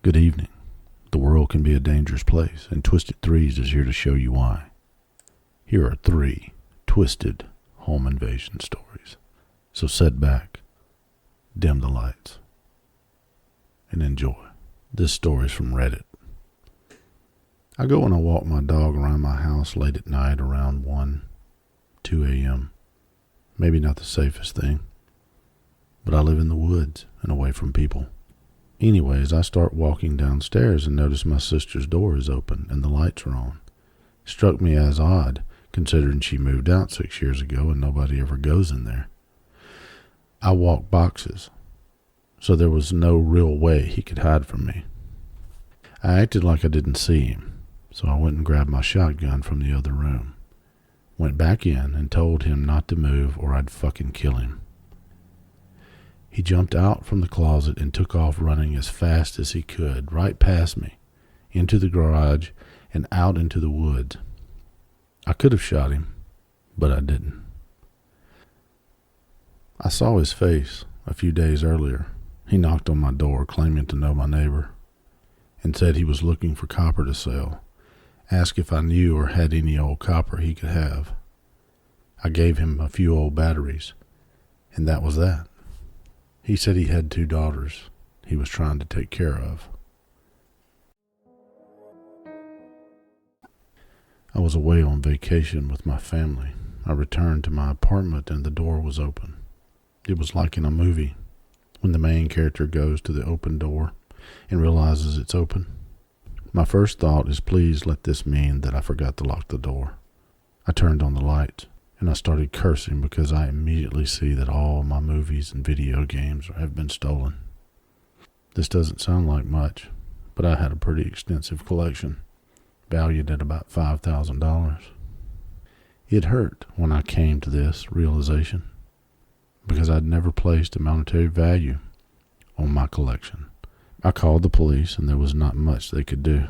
Good evening. The world can be a dangerous place, and Twisted Threes is here to show you why. Here are 3 twisted home invasion stories. So sit back, dim the lights, and enjoy. This story is from Reddit. I go and I walk my dog around my house late at night around 1, 2 a.m. Maybe not the safest thing, but I live in the woods and away from people. Anyways, I start walking downstairs and notice my sister's door is open and the lights are on. It struck me as odd, considering she moved out 6 years ago and nobody ever goes in there. I walk boxes, so there was no real way he could hide from me. I acted like I didn't see him, so I went and grabbed my shotgun from the other room. Went back in and told him not to move or I'd fucking kill him. He jumped out from the closet and took off running as fast as he could, right past me, into the garage and out into the woods. I could have shot him, but I didn't. I saw his face a few days earlier. He knocked on my door claiming to know my neighbor and said he was looking for copper to sell. Asked if I knew or had any old copper he could have. I gave him a few old batteries, and that was that. He said he had 2 daughters he was trying to take care of. I was away on vacation with my family. I returned to my apartment and the door was open. It was like in a movie, when the main character goes to the open door and realizes it's open. My first thought is, please let this mean that I forgot to lock the door. I turned on the lights and I started cursing because I immediately see that all my movies and video games have been stolen. This doesn't sound like much, but I had a pretty extensive collection, valued at about $5,000. It hurt when I came to this realization, because I'd never placed a monetary value on my collection. I called the police and there was not much they could do.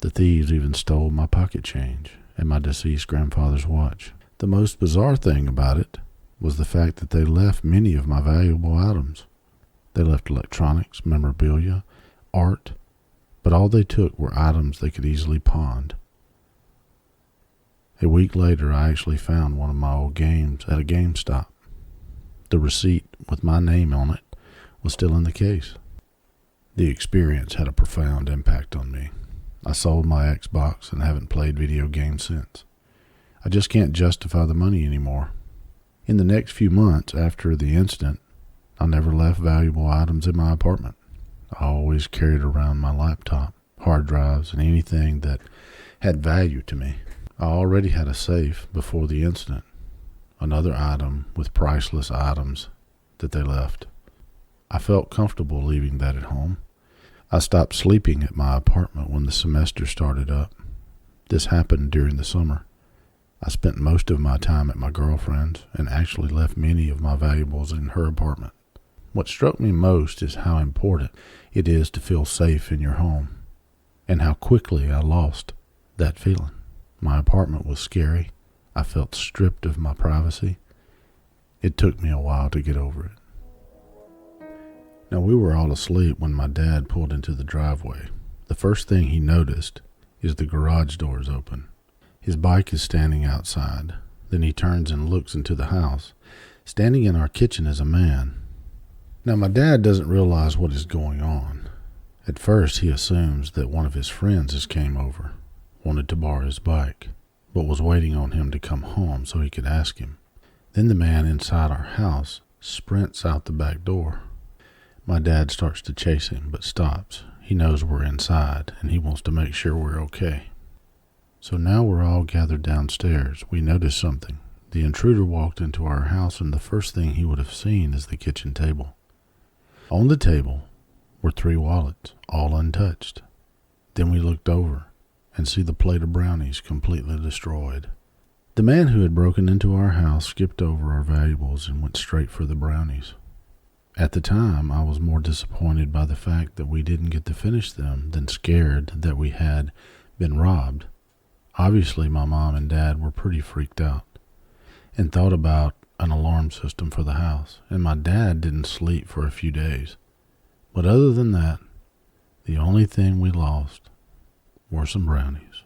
The thieves even stole my pocket change and my deceased grandfather's watch. The most bizarre thing about it was the fact that they left many of my valuable items. They left electronics, memorabilia, art, but all they took were items they could easily pawn. A week later, I actually found one of my old games at a GameStop. The receipt with my name on it was still in the case. The experience had a profound impact on me. I sold my Xbox and haven't played video games since. I just can't justify the money anymore. In the next few months after the incident, I never left valuable items in my apartment. I always carried around my laptop, hard drives, and anything that had value to me. I already had a safe before the incident, another item with priceless items that they left. I felt comfortable leaving that at home. I stopped sleeping at my apartment when the semester started up. This happened during the summer. I spent most of my time at my girlfriend's and actually left many of my valuables in her apartment. What struck me most is how important it is to feel safe in your home, and how quickly I lost that feeling. My apartment was scary. I felt stripped of my privacy. It took me a while to get over it. Now, we were all asleep when my dad pulled into the driveway. The first thing he noticed is the garage door is open. His bike is standing outside. Then he turns and looks into the house. Standing in our kitchen is a man. Now, my dad doesn't realize what is going on. At first, he assumes that one of his friends has came over, wanted to borrow his bike, but was waiting on him to come home so he could ask him. Then the man inside our house sprints out the back door. My dad starts to chase him, but stops. He knows we're inside, and he wants to make sure we're okay. So now we're all gathered downstairs. We notice something. The intruder walked into our house, and the first thing he would have seen is the kitchen table. On the table were 3 wallets, all untouched. Then we looked over and see the plate of brownies completely destroyed. The man who had broken into our house skipped over our valuables and went straight for the brownies. At the time, I was more disappointed by the fact that we didn't get to finish them than scared that we had been robbed. Obviously, my mom and dad were pretty freaked out and thought about an alarm system for the house, and my dad didn't sleep for a few days. But other than that, The only thing we lost were some brownies.